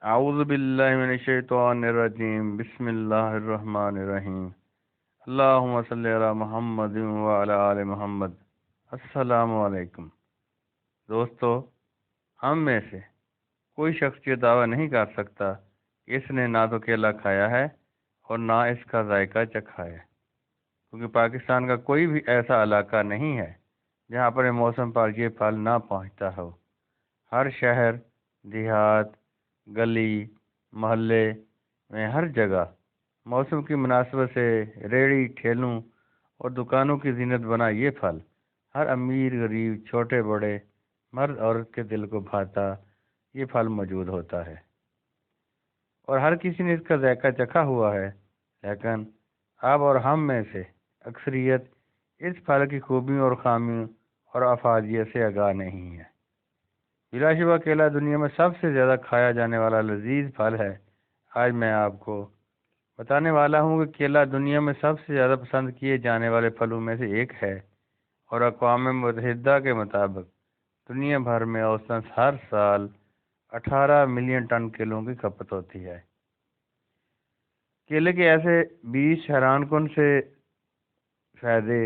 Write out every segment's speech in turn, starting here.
اعوذ باللہ من الشیطان الرجیم بسم اللہ الرحمن الرحیم اللہم صلی علی محمد وعلی آل محمد۔ السلام علیکم دوستو، ہم میں سے کوئی شخص یہ دعویٰ نہیں کر سکتا کہ اس نے نہ تو کیلا کھایا ہے اور نہ اس کا ذائقہ چکھا ہے، کیونکہ پاکستان کا کوئی بھی ایسا علاقہ نہیں ہے جہاں پر موسم پر یہ پھل نہ پہنچتا ہو۔ ہر شہر، دیہات، گلی محلے میں ہر جگہ موسم کی مناسبت سے ریڑھی ٹھیلوں اور دکانوں کی زینت بنا یہ پھل ہر امیر غریب چھوٹے بڑے مرد عورت کے دل کو بھاتا یہ پھل موجود ہوتا ہے، اور ہر کسی نے اس کا ذائقہ چکھا ہوا ہے، لیکن آپ اور ہم میں سے اکثریت اس پھل کی خوبیوں اور خامیوں اور افادیت سے آگاہ نہیں ہے۔ بلا شبہ کیلا دنیا میں سب سے زیادہ کھایا جانے والا لذیذ پھل ہے۔ آج میں آپ کو بتانے والا ہوں کہ کیلا دنیا میں سب سے زیادہ پسند کیے جانے والے پھلوں میں سے ایک ہے، اور اقوام متحدہ کے مطابق دنیا بھر میں اوسطاً ہر سال 18 ملین ٹن کیلوں کی کھپت ہوتی ہے۔ کیلے کے ایسے 20 حیران کن سے فائدے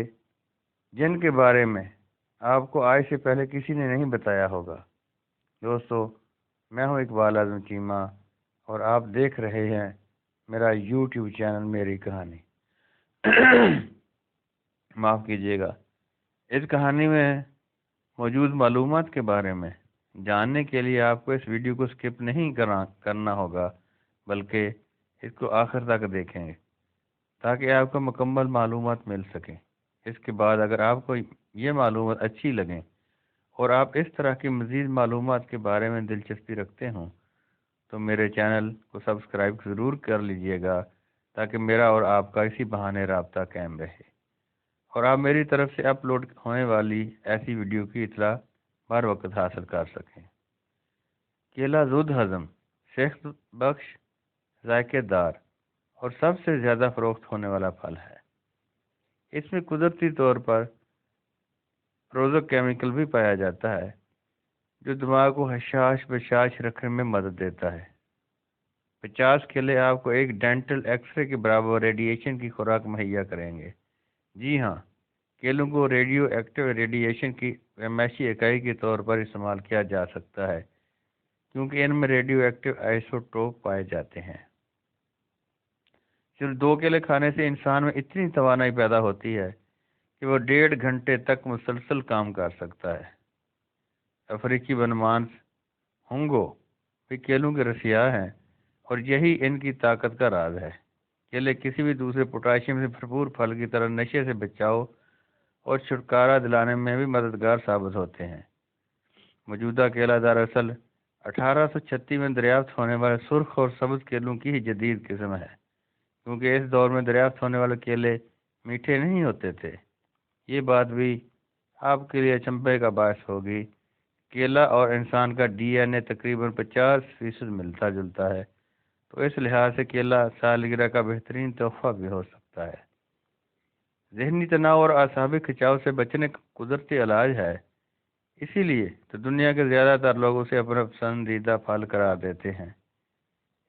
جن کے بارے میں آپ کو آج سے پہلے کسی نے نہیں بتایا ہوگا۔ دوستو، میں ہوں اقبال اعظم چیمہ اور آپ دیکھ رہے ہیں میرا یوٹیوب چینل میری کہانی۔ معاف کیجیے گا، اس کہانی میں موجود معلومات کے بارے میں جاننے کے لیے آپ کو اس ویڈیو کو سکپ نہیں کرنا ہوگا، بلکہ اس کو آخر تک دیکھیں گے تاکہ آپ کو مکمل معلومات مل سکیں۔ اس کے بعد اگر آپ کو یہ معلومات اچھی لگیں اور آپ اس طرح کی مزید معلومات کے بارے میں دلچسپی رکھتے ہوں تو میرے چینل کو سبسکرائب ضرور کر لیجئے گا تاکہ میرا اور آپ کا اسی بہانے رابطہ قائم رہے اور آپ میری طرف سے اپلوڈ ہونے والی ایسی ویڈیو کی اطلاع بر وقت حاصل کر سکیں۔ کیلا زود ہضم، صحت بخش، ذائقے دار اور سب سے زیادہ فروخت ہونے والا پھل ہے۔ اس میں قدرتی طور پر پروزک کیمیکل بھی پایا جاتا ہے جو دماغ کو حشاش بشاش رکھنے میں مدد دیتا ہے۔ 50 کیلے آپ کو ایک ڈینٹل ایکس رے کے برابر ریڈیشن کی خوراک مہیا کریں گے۔ جی ہاں، کیلوں کو ریڈیو ایکٹیو ریڈیشن کی معاشی اکائی کے طور پر استعمال کیا جا سکتا ہے کیونکہ ان میں ریڈیو ایکٹیو آئسوٹوپ پائے جاتے ہیں۔ صرف 2 کیلے کھانے سے انسان میں اتنی توانائی پیدا ہوتی ہے کہ وہ 1.5 گھنٹے تک مسلسل کام کر سکتا ہے۔ افریقی بنمانس ہونگو بھی کیلوں کے رسیاں ہیں اور یہی ان کی طاقت کا راز ہے۔ کیلے کسی بھی دوسرے پوٹاشیم سے بھرپور پھل کی طرح نشے سے بچاؤ اور چھٹکارا دلانے میں بھی مددگار ثابت ہوتے ہیں۔ موجودہ کیلا دراصل 1836 میں دریافت ہونے والے سرخ اور سبز کیلوں کی ہی جدید قسم ہے، کیونکہ اس دور میں دریافت ہونے والے کیلے میٹھے نہیں ہوتے تھے۔ یہ بات بھی آپ کے لیے اچنبھے کا باعث ہوگی۔ کیلا اور انسان کا ڈی این اے تقریباً 50% ملتا جلتا ہے، تو اس لحاظ سے کیلا سالگرہ کا بہترین تحفہ بھی ہو سکتا ہے۔ ذہنی تناؤ اور اعصابی کھنچاؤ سے بچنے کا قدرتی علاج ہے، اسی لیے تو دنیا کے زیادہ تر لوگ اسے اپنا پسندیدہ پھل قرار دیتے ہیں۔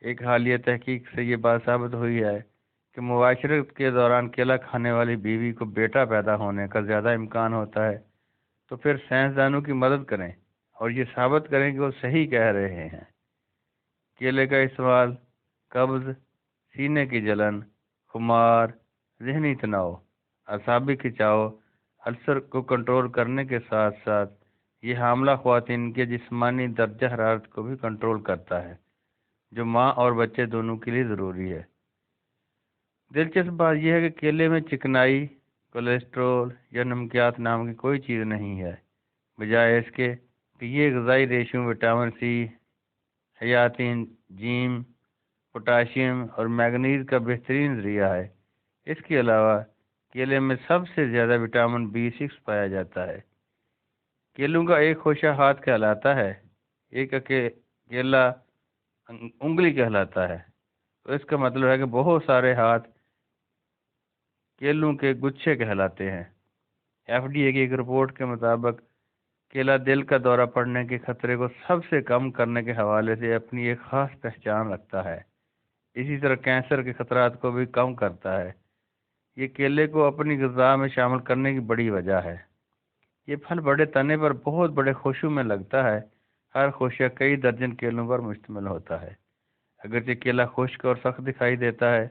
ایک حالیہ تحقیق سے یہ بات ثابت ہوئی ہے کہ معاشرت کے دوران کیلا کھانے والی بیوی کو بیٹا پیدا ہونے کا زیادہ امکان ہوتا ہے، تو پھر سائنسدانوں کی مدد کریں اور یہ ثابت کریں کہ وہ صحیح کہہ رہے ہیں۔ کیلے کا استعمال قبض، سینے کی جلن، خمار، ذہنی تناؤ، اعصابی کھنچاؤ، السر کو کنٹرول کرنے کے ساتھ ساتھ یہ حاملہ خواتین کے جسمانی درجہ حرارت کو بھی کنٹرول کرتا ہے، جو ماں اور بچے دونوں کے لیے ضروری ہے۔ دلچسپ بات یہ ہے کہ کیلے میں چکنائی، کولیسٹرول یا نمکیات نام کی کوئی چیز نہیں ہے، بجائے اس کے کہ یہ غذائی ریشوں وٹامن سی، حیاتی انزیم، پوٹاشیم اور میگنیز کا بہترین ذریعہ ہے۔ اس کے علاوہ کیلے میں سب سے زیادہ وٹامن B6 پایا جاتا ہے۔ کیلوں کا ایک خوشہ ہاتھ کہلاتا ہے، ایک کیلا انگلی کہلاتا ہے، تو اس کا مطلب ہے کہ بہت سارے ہاتھ کیلوں کے گچھے کہلاتے ہیں۔ FDA کی ایک رپورٹ کے مطابق کیلا دل کا دورہ پڑنے کے خطرے کو سب سے کم کرنے کے حوالے سے اپنی ایک خاص پہچان رکھتا ہے۔ اسی طرح کینسر کے خطرات کو بھی کم کرتا ہے۔ یہ کیلے کو اپنی غذا میں شامل کرنے کی بڑی وجہ ہے۔ یہ پھل بڑے تنے پر بہت بڑے خوشبو میں لگتا ہے۔ ہر خوشہ کئی درجن کیلوں پر مشتمل ہوتا ہے۔ اگرچہ کیلا خشک اور سخت دکھائی دیتا ہے،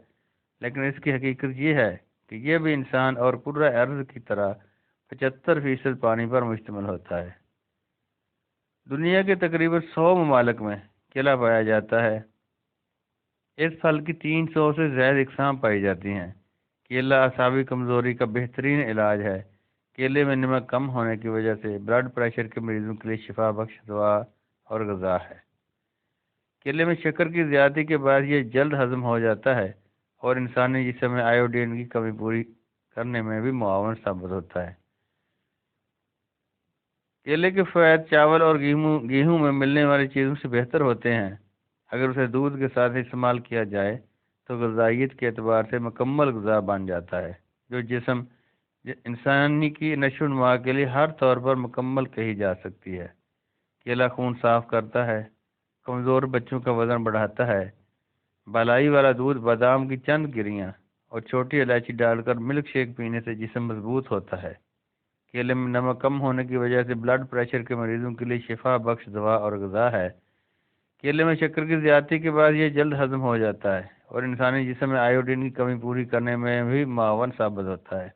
لیکن اس کی حقیقت یہ ہے کہ یہ بھی انسان اور کرۂ ارض کی طرح 75% پانی پر مشتمل ہوتا ہے۔ دنیا کے تقریباً 100 ممالک میں کیلا پایا جاتا ہے۔ اس پھل کی 300 سے زائد اقسام پائی جاتی ہیں۔ کیلا اعصابی کمزوری کا بہترین علاج ہے۔ کیلے میں نمک کم ہونے کی وجہ سے بلڈ پریشر کے مریضوں کے لیے شفا بخش دوا اور غذا ہے۔ کیلے میں شکر کی زیادتی کے بعد یہ جلد ہضم ہو جاتا ہے اور انسانی جسم میں آیوڈین کی کمی پوری کرنے میں بھی معاون ثابت ہوتا ہے۔ کیلے کے فوائد چاول اور گیہوں میں ملنے والی چیزوں سے بہتر ہوتے ہیں۔ اگر اسے دودھ کے ساتھ استعمال کیا جائے تو غذائیت کے اعتبار سے مکمل غذا بن جاتا ہے، جو جسم انسانی کی نشو و نما کے لیے ہر طور پر مکمل کہی جا سکتی ہے۔ کیلا خون صاف کرتا ہے، کمزور بچوں کا وزن بڑھاتا ہے۔ بالائی والا دودھ، بادام کی چند گریاں اور چھوٹی الائچی ڈال کر ملک شیک پینے سے جسم مضبوط ہوتا ہے۔ کیلے میں نمک کم ہونے کی وجہ سے بلڈ پریشر کے مریضوں کے لیے شفا بخش دوا اور غذا ہے۔ کیلے میں شکر کی زیادتی کے بعد یہ جلد ہضم ہو جاتا ہے اور انسانی جسم میں آیوڈین کی کمی پوری کرنے میں بھی معاون ثابت ہوتا ہے۔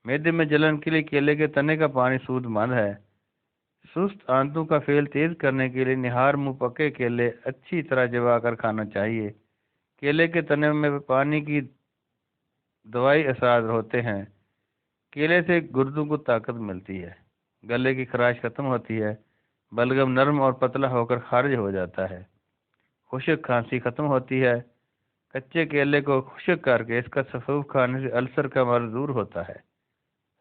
معدے میں جلن کے لیے کیلے کے تنے کا پانی سود مند ہے۔ سست آنتوں کا فعل تیز کرنے کے لیے نہار منہ پکے کیلے اچھی طرح چبا کر کھانا چاہیے۔ کیلے کے تنے میں پانی کی دوائی اثرات ہوتے ہیں۔ کیلے سے گردوں کو طاقت ملتی ہے، گلے کی خراش ختم ہوتی ہے، بلغم نرم اور پتلا ہو کر خارج ہو جاتا ہے، خشک کھانسی ختم ہوتی ہے۔ کچے کیلے کو خشک کر کے اس کا سفوف کھانے سے السر کا مرض دور ہوتا ہے۔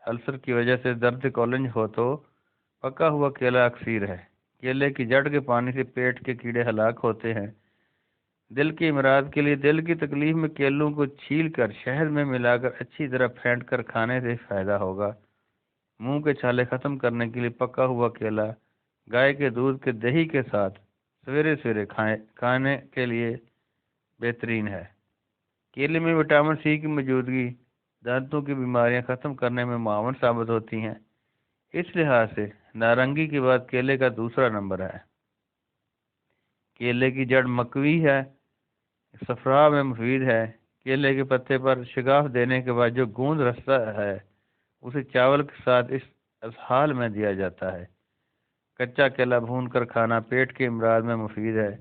السر کی وجہ سے درد کولنج ہو تو پکا ہوا کیلا اکسیر ہے۔ کیلے کی جڑ کے پانی سے پیٹ کے کیڑے ہلاک ہوتے ہیں۔ دل کے امراض کے لیے دل کی تکلیف میں کیلوں کو چھیل کر شہد میں ملا کر اچھی طرح پھینٹ کر کھانے سے فائدہ ہوگا۔ منہ کے چھالے ختم کرنے کے لیے پکا ہوا کیلا گائے کے دودھ کے دہی کے ساتھ سویرے سویرے کھانے کے لیے بہترین ہے۔ کیلے میں وٹامن سی کی موجودگی دانتوں کی بیماریاں ختم کرنے میں معاون ثابت ہوتی ہیں۔ اس لحاظ سے نارنگی کے بعد کیلے کا دوسرا نمبر ہے۔ کیلے کی جڑ مکوی ہے، صفرا میں مفید ہے۔ کیلے کے پتے پر شگاف دینے کے بعد جو گوند رستا ہے اسے چاول کے ساتھ اس اسہال میں دیا جاتا ہے۔ کچا کیلا بھون کر کھانا پیٹ کے امراض میں مفید ہے،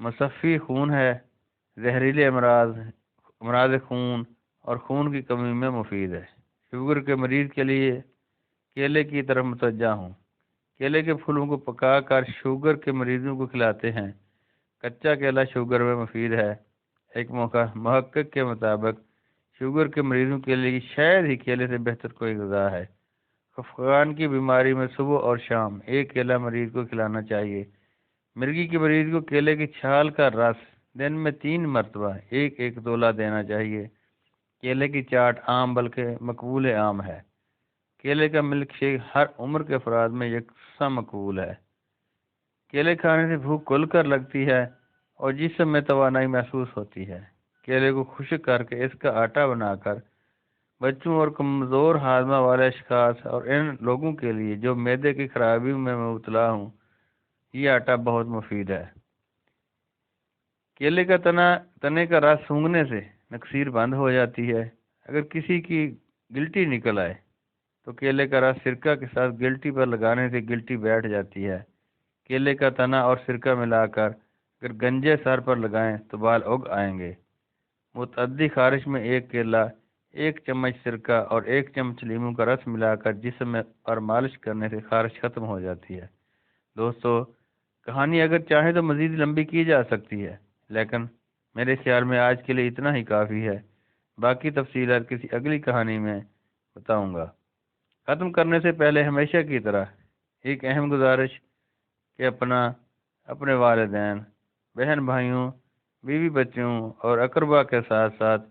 مصفی خون ہے، زہریلے امراض خون اور خون کی کمی میں مفید ہے۔ شوگر کے مریض کے لیے کیلے کی طرف متوجہ ہوں۔ کیلے کے پھولوں کو پکا کر شوگر کے مریضوں کو کھلاتے ہیں۔ کچا کیلا شوگر میں مفید ہے۔ ایک محقق کے مطابق شوگر کے مریضوں کے لیے شاید ہی کیلے سے بہتر کوئی غذا ہے۔ خفقان کی بیماری میں صبح اور شام ایک کیلا مریض کو کھلانا چاہیے۔ مرگی کے مریض کو کیلے کی چھال کا رس دن میں 3 مرتبہ ایک تولہ دینا چاہیے۔ کیلے کی چاٹ عام بلکہ مقبول عام ہے۔ کیلے کا ملک شیک ہر عمر کے افراد میں یکساں مقبول ہے۔ کیلے کھانے سے بھوک کھل کر لگتی ہے اور جسم میں توانائی محسوس ہوتی ہے۔ کیلے کو خشک کر کے اس کا آٹا بنا کر بچوں اور کمزور ہاضمہ والے اشخاص اور ان لوگوں کے لیے جو معدے کی خرابی میں مبتلا ہوں، یہ آٹا بہت مفید ہے۔ کیلے کا تنے کا رس سونگھنے سے نکسیر بند ہو جاتی ہے۔ اگر کسی کی گلٹی نکل آئے تو کیلے کا رس سرکہ کے ساتھ گلٹی پر لگانے سے گلٹی بیٹھ جاتی ہے۔ کیلے کا تنا اور سرکہ ملا کر اگر گنجے سر پر لگائیں تو بال اگ آئیں گے۔ متعدی خارش میں ایک کیلا، 1 چمچ سرکہ اور 1 چمچ لیموں کا رس ملا کر جسم میں پر مالش کرنے سے خارش ختم ہو جاتی ہے۔ دوستو، کہانی اگر چاہیں تو مزید لمبی کی جا سکتی ہے، لیکن میرے خیال میں آج کے لیے اتنا ہی کافی ہے۔ باقی تفصیلات کسی اگلی کہانی میں بتاؤں گا۔ ختم کرنے سے پہلے ہمیشہ کی طرح ایک اہم گزارش کہ اپنے والدین، بہن بھائیوں، بیوی بچوں اور اقربا کے ساتھ ساتھ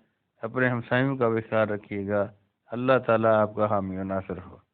اپنے ہمسایوں کا بھی خیال رکھیے گا۔ اللہ تعالیٰ آپ کا حامی و ناصر ہو۔